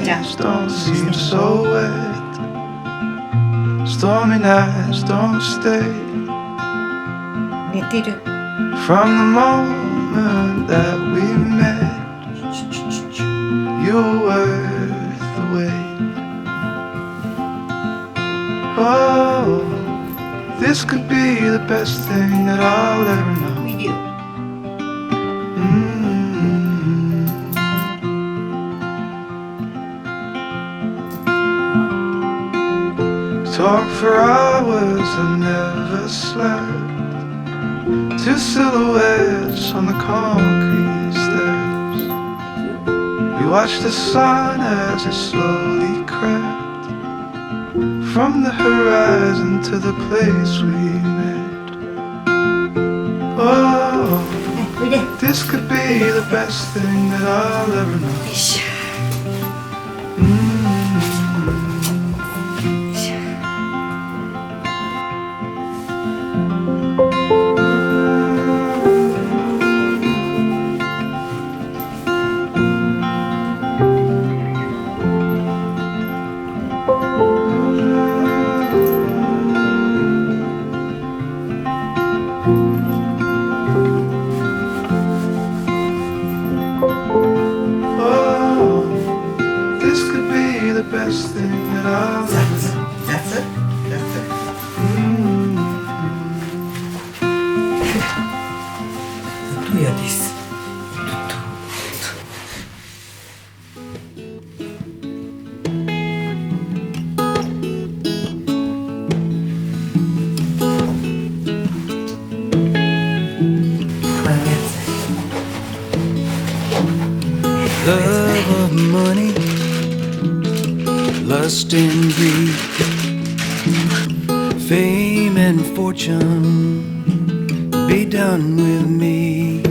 days don't seem so wet. Stormy nights don't stay. 寝てる。 From the moment that we met, you're worth the wait. Oh, this could be the best thing that I'll ever know. Talk for hours and never slept. Two silhouettes on the concrete steps. We watched the sun as it slowly crept from the horizon to the place we met. Oh, this could be the best thing that I'll ever know. Best thing that I'll ever know. That's it. That's it. Tuya desu. Love of money, lust and greed, fame and fortune, be done with me.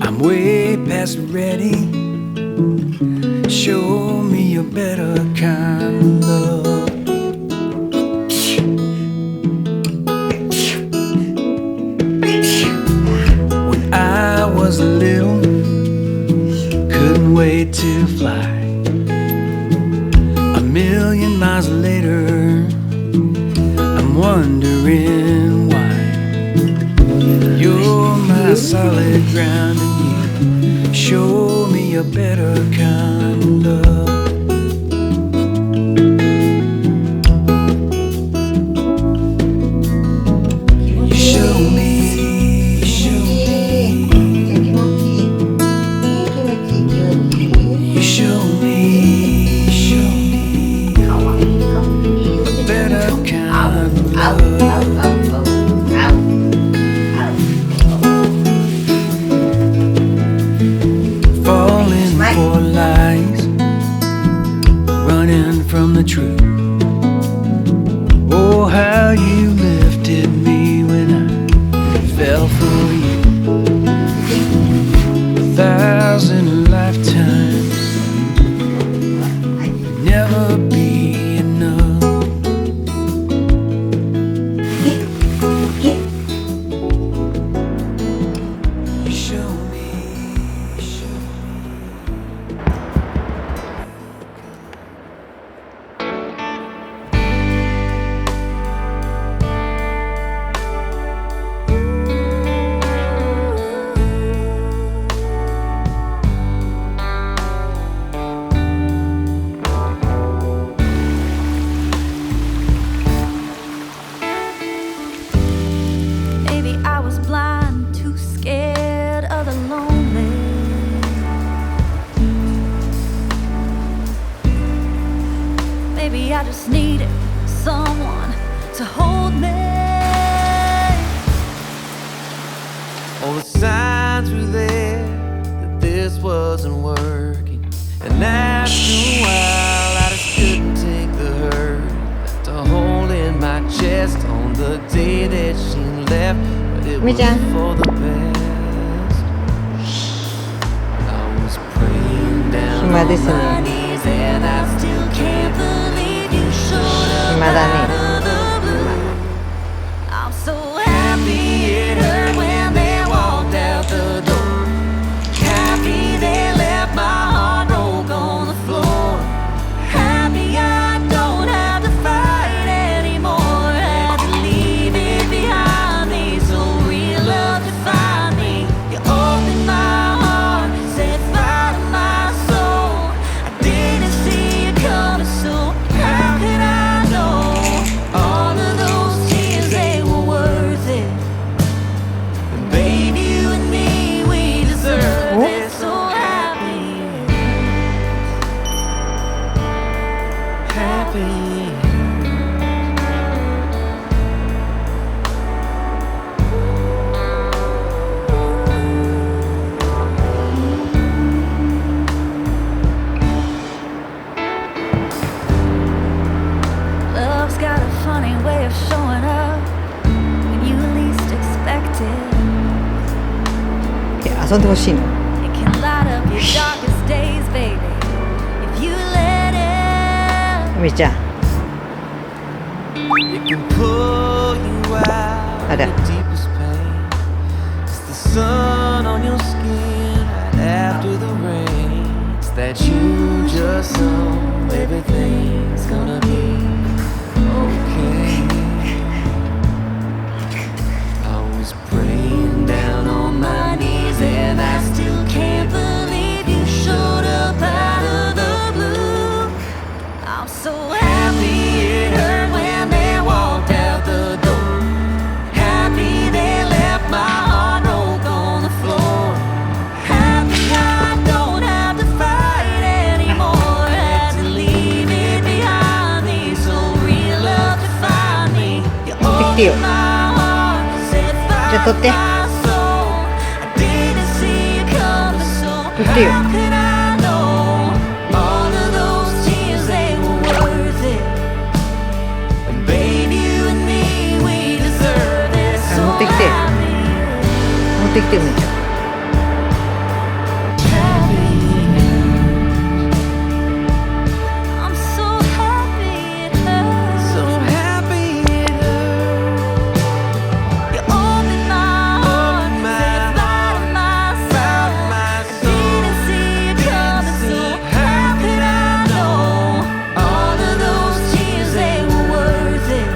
I'm way past ready. Show me a better kind of love. When I was little, couldn't wait to fly. A million miles later, I'm wondering why. You're my solid ground, and you show me a better kind of love. You show me, show me, you show me, show me a better kind of love. Falling for lies, running from the truth. Oh, how you lifted me when I fell for you. 1,000 lifetimes never be enough. You show me, show me. Maybe I was blind, too scared of the lonely. Maybe I just needed someone to hold me. All the signs were there that this wasn't working, and after a while I just couldn't take the hurt. Left a hole in my chest on the day that she left, but it was for the best. I was praying down on my knees, and I still can't believe you showed up out of the blue. I'm so happy it hurt when they walked out the door. Happy they left my heart broke on the floor. 遊んでほしいの。 It can light up your darkest days, baby, if you let it. ゆめちゃん、 It can pull you out of Ada. your deepest pain. It's the sun on your skin right after the rain. It's that you just know everything's gonna be okay. I was praying down on my knees and I still can't believe you showed up out of the blue. I'm so happy it hurt when they walked out the door. Happy they left my heart broke on the floor. Happy I don't have to fight anymore. Had to leave it behind me. So real love to find me. You Tío. opened my heart, set Ya fire toté. to my soul. I didn't see you coming, so Tío. how could I know? All of those tears, they were worth it. And baby, you and me, we deserve it. So 持ってきて。 happy. 持ってきてゆめちゃん。 I'm so happy it hurts. So happy it hurt. You opened my heart, set fire to my soul. I didn't see you coming, so how could I know? All of those tears, they were worth it.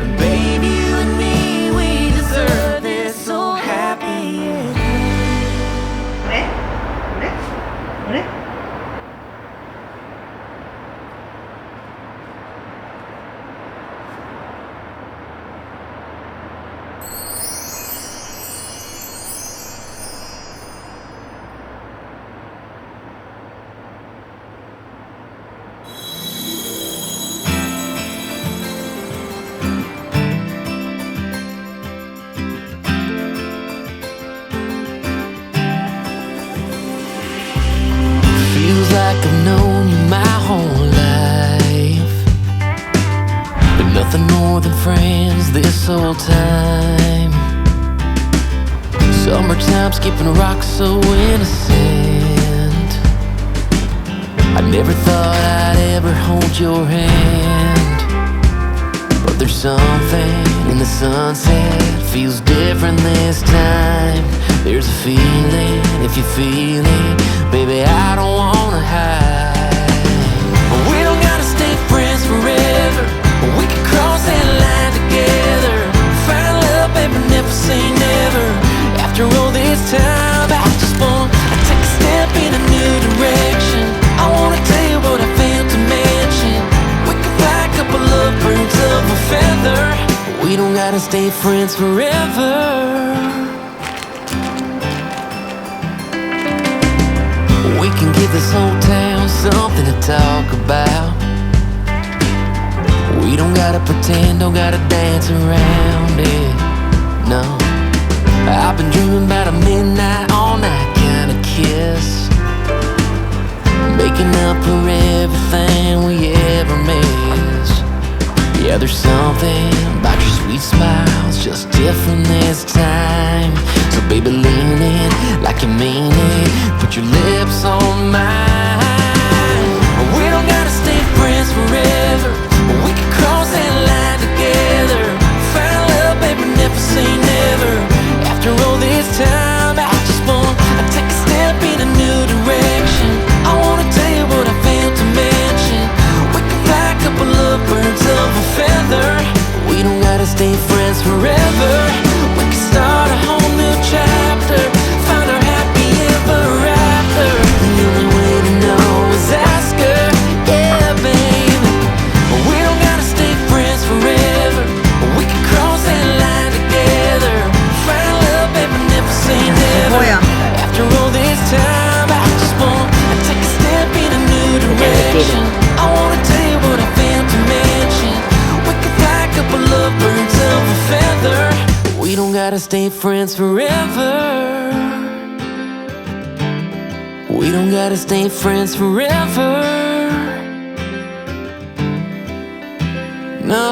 And baby, you and me, we deserve this. So Happy it hurts. これこれ feels like I've known you my whole life, but nothing more than friends this whole time. Summertime skipping rocks so innocent. I never thought I'd ever hold your hand, but there's something in the sunset feels different this time. There's a feeling, if you feel it, baby, I don't wanna hide. We don't gotta stay friends forever, we can cross that line together. Find love, baby, never say never. After all this time, I just wanna take a step in a new direction. I wanna tell you what I failed to mention. We can fly a couple of birds of a feather. We don't gotta stay friends forever. We can give this whole town something to talk about. We don't gotta pretend, don't gotta dance around it. No, I've been dreaming about a midnight, all night kind of kiss, making up for everything we ever miss. Yeah, there's something about your sweet smile, it's just different this time. So baby, lean in like you mean it, put your lips on mine. We don't gotta stay friends forever, we can cross that line together. Find love, baby, never say never. After all this time, I just wanna take a step in a new direction. I wanna tell you what I failed to mention. We can fly a couple of birds of a feather. We don't gotta stay friends forever, we can start a whole new chapter. Find our happy ever after. The only way to know is ask her, yeah, baby. We don't gotta stay friends forever, we can cross that line together. Find love, baby, never say never. After all this time, I just wanna take a step in a new direction. I wanna tell you what I failed to mention. We can fly a couple of birds of a feather. We don't gotta stay friends forever. We don't gotta stay friends forever. No.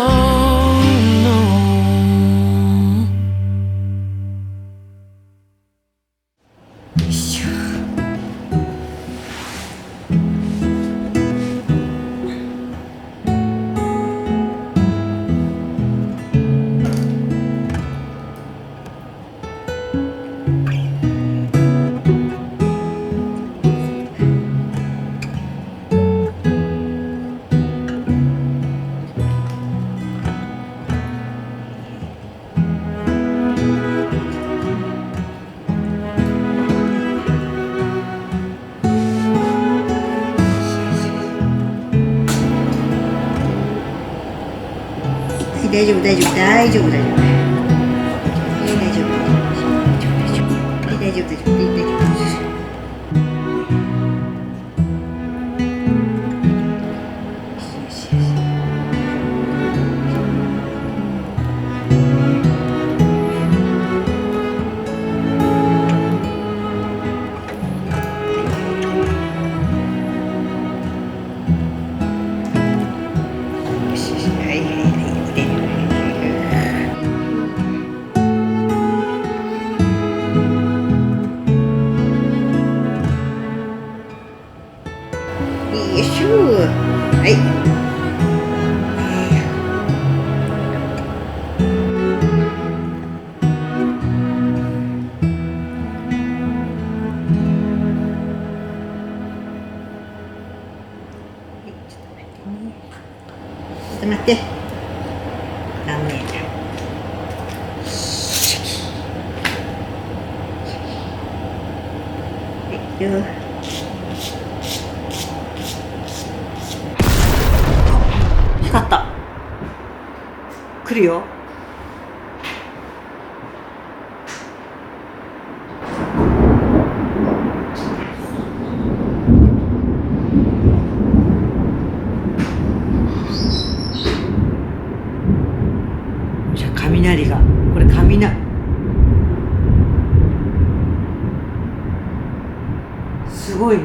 大丈夫大丈夫大丈夫大丈夫大丈夫大丈夫大丈夫大丈夫。よいしょ。はい。ちょっと待って。ダメだ。はいよ。光った。来るよ。じゃあ雷が、これ雷。すごいね。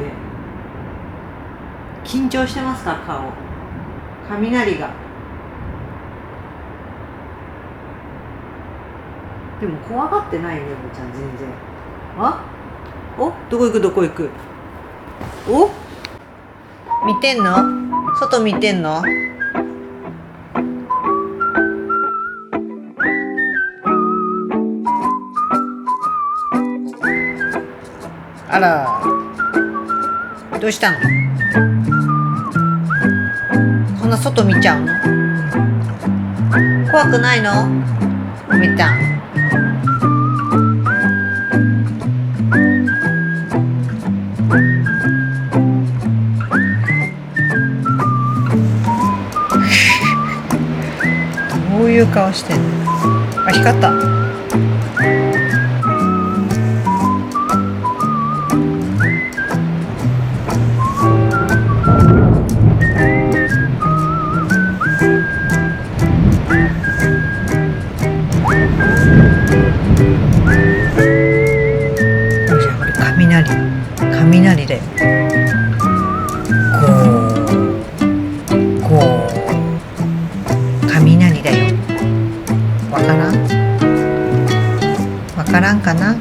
緊張してますか、顔。雷が。でも怖がってないね、おばちゃん全然。あ？お？どこ行くどこ行く？お？見てんの？外見てんの？あら。どうしたの？そんな外見ちゃうの？怖くないの？みたん。どういう顔してんの？あ、光った。雷で雷だよ。わからん？わからんかな？